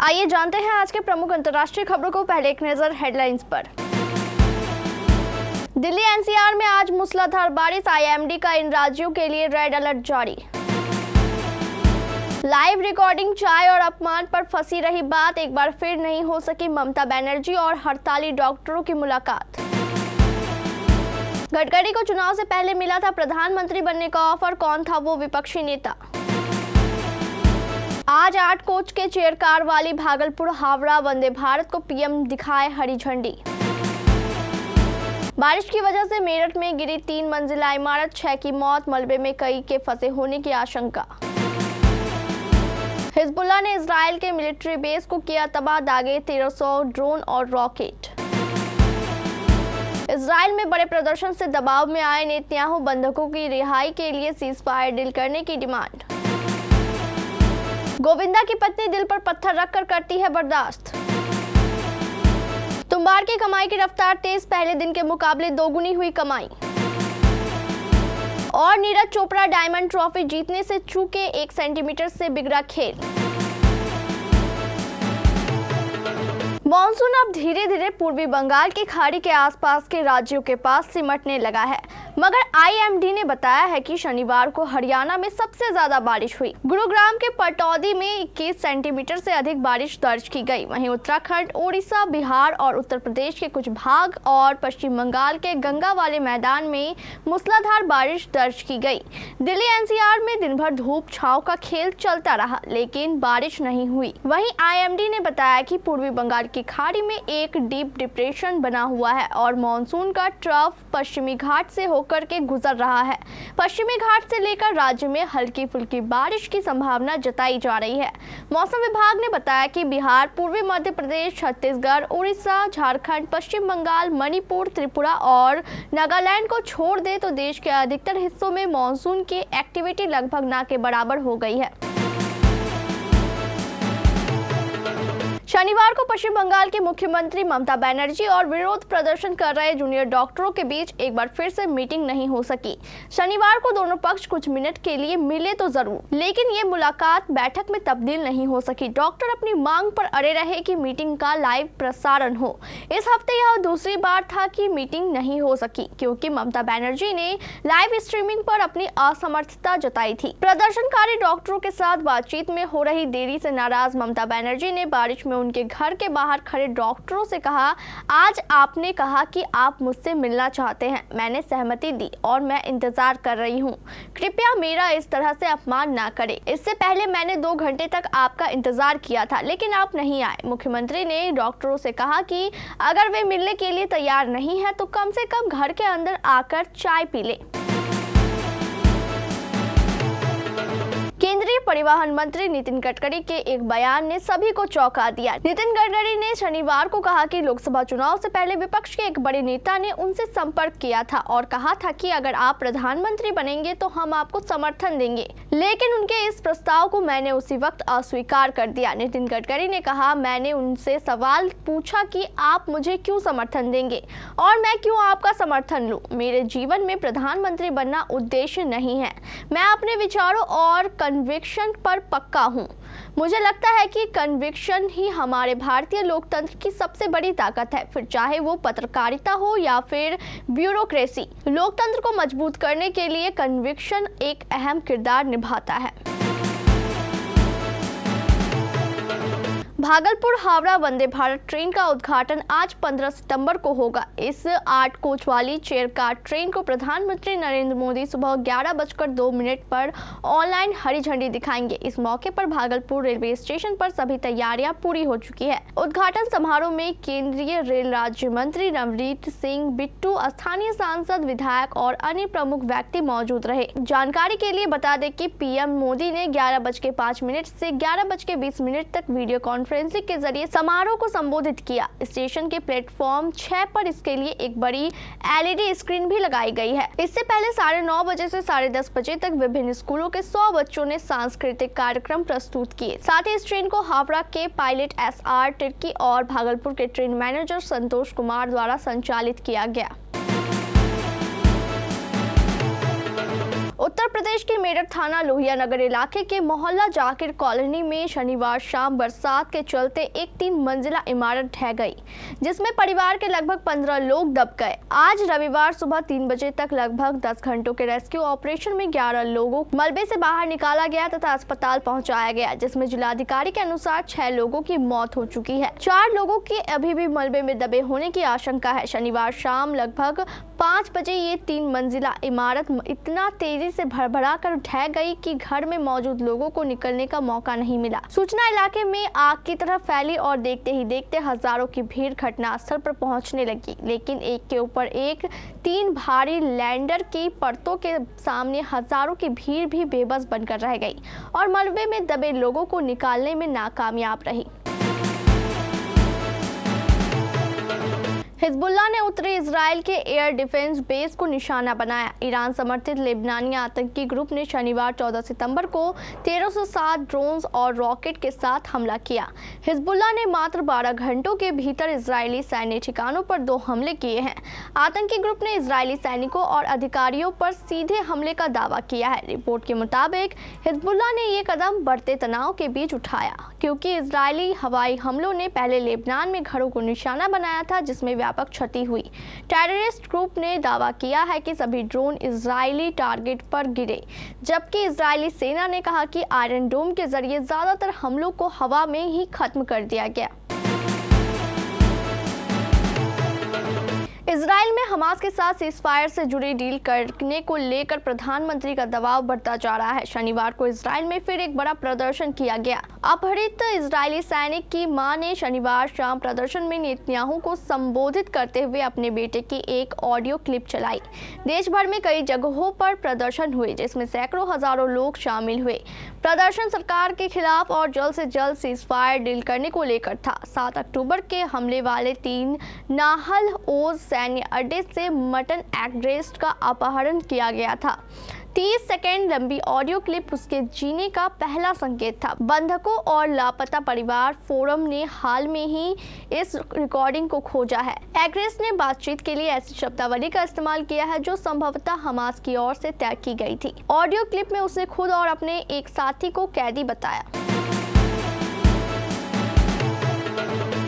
आइए जानते हैं आज के प्रमुख अंतर्राष्ट्रीय खबरों को। पहले एक नजर हेडलाइंस पर। दिल्ली एनसीआर में आज मूसलाधार बारिश, आईएमडी का इन राज्यों के लिए रेड अलर्ट जारी। लाइव रिकॉर्डिंग, चाय और अपमान पर फंसी रही बात, एक बार फिर नहीं हो सकी ममता बनर्जी और हड़ताली डॉक्टरों की मुलाकात। गडकरी को चुनाव से पहले मिला था प्रधानमंत्री बनने का ऑफर, कौन था वो विपक्षी नेता। आज 8 कोच के चेयर कार वाली भागलपुर हावड़ा वंदे भारत को पीएम दिखाए हरी झंडी। बारिश की वजह से मेरठ में गिरी 3 मंजिला इमारत, 6 की मौत, मलबे में कई के फंसे होने की आशंका। हिजबुल्लाह ने इजराइल के मिलिट्री बेस को किया तबाह, दागे 1300 ड्रोन और रॉकेट। इजराइल में बड़े प्रदर्शन से दबाव में आए नेतन्याहू, बंधकों की रिहाई के लिए सीज फायर डील करने की डिमांड। गोविंदा की पत्नी दिल पर पत्थर रखकर करती है बर्दाश्त। तुम्बाड़ की कमाई की रफ्तार तेज, पहले दिन के मुकाबले दोगुनी हुई कमाई। और नीरज चोपड़ा डायमंड ट्रॉफी जीतने से चूके 1 सेंटीमीटर से बिगड़ा खेल। मॉनसून अब धीरे धीरे पूर्वी बंगाल की खाड़ी के आसपास के राज्यों के पास सिमटने लगा है, मगर आईएमडी ने बताया है कि शनिवार को हरियाणा में सबसे ज्यादा बारिश हुई। गुरुग्राम के पटौदी में 21 सेंटीमीटर से अधिक बारिश दर्ज की गई। वहीं उत्तराखंड, ओडिशा, बिहार और उत्तर प्रदेश के कुछ भाग और पश्चिम बंगाल के गंगा वाले मैदान में मूसलाधार बारिश दर्ज की गई। दिल्ली एनसीआर में दिन भर धूप छांव का खेल चलता रहा, लेकिन बारिश नहीं हुई। वहीं आईएमडी ने बताया कि पूर्वी बंगाल की खाड़ी में एक डीप डिप्रेशन बना हुआ है और मानसून का ट्रफ पश्चिमी घाट से होकर के गुजर रहा है। पश्चिमी घाट से लेकर राज्य में हल्की फुल्की बारिश की संभावना जताई जा रही है। मौसम विभाग ने बताया कि बिहार, पूर्वी मध्य प्रदेश, छत्तीसगढ़, उड़ीसा, झारखंड, पश्चिम बंगाल, मणिपुर, त्रिपुरा और नागालैंड को छोड़ दे तो देश के अधिकतर हिस्सों में मानसून की एक्टिविटी लगभग ना के बराबर हो गई है। शनिवार को पश्चिम बंगाल की मुख्यमंत्री ममता बनर्जी और विरोध प्रदर्शन कर रहे जूनियर डॉक्टरों के बीच एक बार फिर से मीटिंग नहीं हो सकी। शनिवार को दोनों पक्ष कुछ मिनट के लिए मिले तो जरूर, लेकिन ये मुलाकात बैठक में तब्दील नहीं हो सकी। डॉक्टर अपनी मांग पर अड़े रहे कि मीटिंग का लाइव प्रसारण हो। इस हफ्ते यह दूसरी बार था कि मीटिंग नहीं हो सकी, क्योंकि ममता बनर्जी ने लाइव स्ट्रीमिंग पर अपनी असमर्थता जताई थी। प्रदर्शनकारी डॉक्टरों के साथ बातचीत में हो रही देरी से नाराज ममता बनर्जी ने बारिश में उनके घर के बाहर खड़े डॉक्टरों से कहा, आज आपने कहा कि आप मुझसे मिलना चाहते हैं, मैंने सहमति दी और मैं इंतजार कर रही हूं। कृपया मेरा इस तरह से अपमान ना करें। इससे पहले मैंने 2 घंटे तक आपका इंतजार किया था, लेकिन आप नहीं आए। मुख्यमंत्री ने डॉक्टरों से कहा कि अगर वे मिलने के लिए तैयार नहीं है तो कम से कम घर के अंदर आकर चाय पी ले। केंद्रीय परिवहन मंत्री नितिन गडकरी के एक बयान ने सभी को चौंका दिया। नितिन गडकरी ने शनिवार को कहा कि लोकसभा चुनाव से पहले विपक्ष के एक बड़े नेता ने उनसे संपर्क किया था और कहा था कि अगर आप प्रधानमंत्री बनेंगे तो हम आपको समर्थन देंगे, लेकिन उनके इस प्रस्ताव को मैंने उसी वक्त अस्वीकार कर दिया। नितिन गडकरी ने कहा, मैंने उनसे सवाल पूछा कि आप मुझे क्यों समर्थन देंगे और मैं क्यों आपका समर्थन लूं। मेरे जीवन में प्रधानमंत्री बनना उद्देश्य नहीं है। मैं अपने विचारों और कन्विक्शन पर पक्का हूं। मुझे लगता है कि कन्विक्शन ही हमारे भारतीय लोकतंत्र की सबसे बड़ी ताकत है, फिर चाहे वो पत्रकारिता हो या फिर ब्यूरोक्रेसी। लोकतंत्र को मजबूत करने के लिए कन्विक्शन एक अहम किरदार निभाता है। भागलपुर हावड़ा वंदे भारत ट्रेन का उद्घाटन आज 15 सितंबर को होगा। इस 8 कोच वाली चेयर कार ट्रेन को प्रधानमंत्री नरेंद्र मोदी सुबह 11:02 पर ऑनलाइन हरी झंडी दिखाएंगे। इस मौके पर भागलपुर रेलवे स्टेशन पर सभी तैयारियां पूरी हो चुकी है। उद्घाटन समारोह में केंद्रीय रेल राज्य मंत्री नवनीत सिंह बिट्टू, स्थानीय सांसद, विधायक और अन्य प्रमुख व्यक्ति मौजूद रहे। जानकारी के लिए बता दें कि पीएम मोदी ने 11:05 से 11:20 तक वीडियो कॉन्फ्रेंसिंग के जरिए समारोह को संबोधित किया। स्टेशन के प्लेटफॉर्म 6 पर इसके लिए एक बड़ी एलईडी स्क्रीन भी लगाई गई है। इससे पहले 9:30 बजे से 10:30 बजे तक विभिन्न स्कूलों के 100 बच्चों ने सांस्कृतिक कार्यक्रम प्रस्तुत किए। साथ ही इस ट्रेन को हावड़ा के पायलट SR तिर्की और भागलपुर के ट्रेन मैनेजर संतोष कुमार द्वारा संचालित किया गया। उत्तर प्रदेश के मेरठ थाना लोहिया नगर इलाके के मोहल्ला जाकिर कॉलोनी में शनिवार शाम बरसात के चलते एक 3 मंजिला इमारत ढह गई, जिसमें परिवार के लगभग 15 लोग दब गए। आज रविवार सुबह 3 बजे तक लगभग 10 घंटों के रेस्क्यू ऑपरेशन में 11 लोगों को मलबे से बाहर निकाला गया तथा अस्पताल पहुंचाया गया, जिसमें जिलाधिकारी के अनुसार 6 लोगों की मौत हो चुकी है। 4 लोगों की अभी भी मलबे में दबे होने की आशंका है। शनिवार शाम लगभग 5 बजे ये 3 मंजिला इमारत इतना तेजी से भरभरा कर ढह गई कि घर में मौजूद लोगों को निकलने का मौका नहीं मिला। सूचना इलाके में आग की तरह फैली और देखते ही देखते हजारों की भीड़ घटनास्थल पर पहुंचने लगी, लेकिन एक के ऊपर एक 3 भारी लैंडर की परतों के सामने हजारों की भीड़ भी बेबस बनकर रह गई और मलबे में दबे लोगों को निकालने में नाकामयाब रही। हिजबुल्लाह ने उत्तरी इजराइल के एयर डिफेंस बेस को निशाना बनाया। ईरान समर्थित लेबनानी आतंकी ग्रुप ने शनिवार 14 सितंबर को 1307 ड्रोन्स और रॉकेट के साथ हमला किया। हिजबुल्लाह ने मात्र 12 घंटों के भीतर इजरायली सैन्य ठिकानों पर 2 हमले किए हैं। आतंकी ग्रुप ने इजरायली सैनिकों और अधिकारियों पर सीधे हमले का दावा किया है। रिपोर्ट के मुताबिक हिजबुल्लाह ने ये कदम बढ़ते तनाव के बीच उठाया, क्योंकि इजरायली हवाई हमलों ने पहले लेबनान में घरों को निशाना बनाया था, जिसमें व्यापक क्षति हुई। टेररिस्ट ग्रुप ने दावा किया है कि सभी ड्रोन इजरायली टारगेट पर गिरे, जबकि इजरायली सेना ने कहा कि आयरन डोम के जरिए ज्यादातर हमलों को हवा में ही खत्म कर दिया गया। इजराइल में हमास के साथ सीजफायर से जुड़ी डील करने को लेकर प्रधानमंत्री का दबाव बढ़ता जा रहा है। शनिवार को इजराइल में फिर एक बड़ा प्रदर्शन किया गया। अपहरित इजरायली सैनिक की मां ने शनिवार शाम प्रदर्शन में नेतन्याहू को संबोधित करते हुए अपने बेटे की एक ऑडियो क्लिप चलाई। देश भर में कई जगहों पर प्रदर्शन हुए, जिसमें सैकड़ों हजारों लोग शामिल हुए। प्रदर्शन सरकार के खिलाफ और जल्द से जल्द सीजफायर डील करने को लेकर था। 7 अक्टूबर के हमले वाले 3 नाहल ओज सैन्य अड्डे से मटन एग्रेस्ट का अपहरण किया गया था। 30 सेकेंड लंबी ऑडियो क्लिप उसके जीने का पहला संकेत था। बंधकों और लापता परिवार फोरम ने हाल में ही इस रिकॉर्डिंग को खोजा है। एग्रेस्ट ने बातचीत के लिए ऐसी शब्दावली का इस्तेमाल किया है जो संभवतः हमास की ओर से तय की गई थी। ऑडियो क्लिप में उसने खुद और अपने एक साथी को कैदी बताया।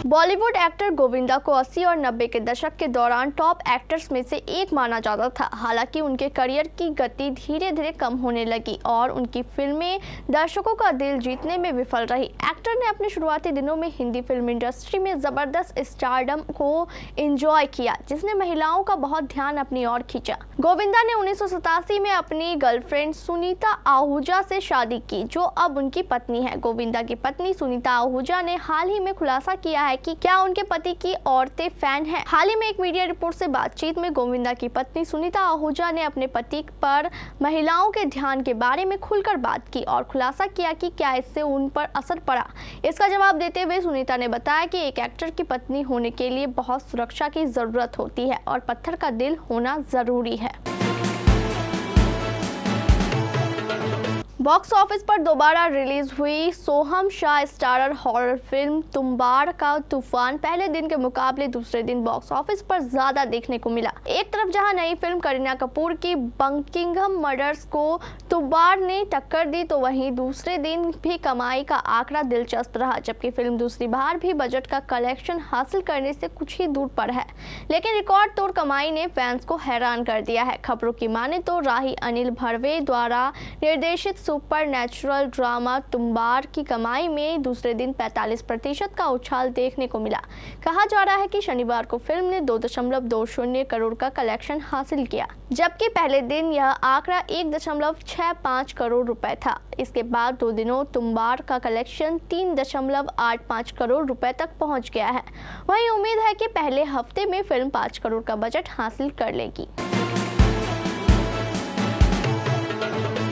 बॉलीवुड एक्टर गोविंदा को 80 और 90 के दशक के दौरान टॉप एक्टर्स में से एक माना जाता था। हालांकि उनके करियर की गति धीरे धीरे कम होने लगी और उनकी फिल्में दर्शकों का दिल जीतने में विफल रही। एक्टर ने अपने शुरुआती दिनों में हिंदी फिल्म इंडस्ट्री में जबरदस्त स्टारडम को एंजॉय किया, जिसने महिलाओं का बहुत ध्यान अपनी ओर खींचा। गोविंदा ने 1987 में अपनी गर्लफ्रेंड सुनीता आहूजा से शादी की, जो अब उनकी पत्नी है। गोविंदा की पत्नी सुनीता आहूजा ने हाल ही में खुलासा किया है कि क्या उनके पति की औरतें फैन हैं। हाल ही में एक मीडिया रिपोर्ट से बातचीत में गोविंदा की पत्नी सुनीता आहूजा ने अपने पति पर महिलाओं के ध्यान के बारे में खुलकर बात की और खुलासा किया कि क्या इससे उन पर असर पड़ा। इसका जवाब देते हुए सुनीता ने बताया कि एक एक्टर की पत्नी होने के लिए बहुत सुरक्षा की जरूरत होती है और पत्थर का दिल होना जरूरी है। बॉक्स ऑफिस पर दोबारा रिलीज हुई Soham Shah starrer horror film Tumbbad का तूफान पहले दिन के मुकाबले दूसरे दिन बॉक्स ऑफिस पर ज्यादा देखने को मिला। एक तरफ जहां नई फिल्म करीना कपूर की बकिंघम मर्डर्स को तुम्बाड़ ने टक्कर दी, तो वहीं दूसरे दिन भी कमाई का आंकड़ा दिलचस्प रहा, जबकि फिल्म दूसरी बार भी बजट का कलेक्शन हासिल करने से कुछ ही दूर पर है। लेकिन रिकॉर्ड तोड़ कमाई ने फैंस को हैरान कर दिया है। खबरों की माने तो राही अनिल भरवे द्वारा निर्देशित सुपर नेचुरल ड्रामा तुम्बाड़ की कमाई में दूसरे दिन 45% का उछाल देखने को मिला। कहा जा रहा है कि शनिवार को फिल्म ने 2.20 करोड़ का कलेक्शन हासिल किया, जबकि पहले दिन यह आंकड़ा 1.65 करोड़ रुपए था। इसके बाद 2 दिनों तुम्बाड़ का कलेक्शन 3.85 करोड़ रुपए तक पहुंच गया है। वहीं उम्मीद है कि पहले हफ्ते में फिल्म 5 करोड़ का बजट हासिल कर लेगी।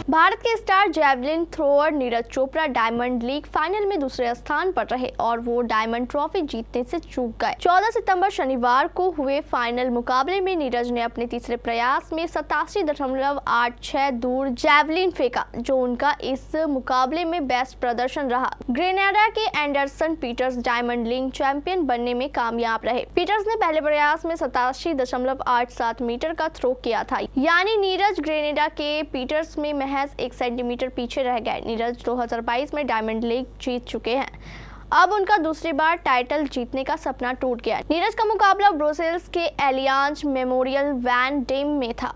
भारत के star javelin thrower Neeraj Chopra diamond league final में दूसरे स्थान पर रहे और वो डायमंड ट्रॉफी जीतने से चूक गए। 14 सितंबर शनिवार को हुए फाइनल मुकाबले में नीरज ने अपने तीसरे प्रयास में 87.86 दूर जैवलिन फेंका, जो उनका इस मुकाबले में बेस्ट प्रदर्शन रहा। ग्रेनाडा के Anderson Peters Diamond League champion बनने में कामयाब रहे। पीटर्स ने पहले प्रयास में 87.87 मीटर का थ्रो किया था, यानी नीरज ग्रेनाडा के पीटर्स में महज 1 सेंटीमीटर पीछे रह गए। नीरज 2022 में डायमंड लीग जीत चुके हैं। अब उनका दूसरी बार टाइटल जीतने का सपना टूट गया। नीरज का मुकाबला ब्रुसेल्स के एलियांज मेमोरियल वैन डेम में था।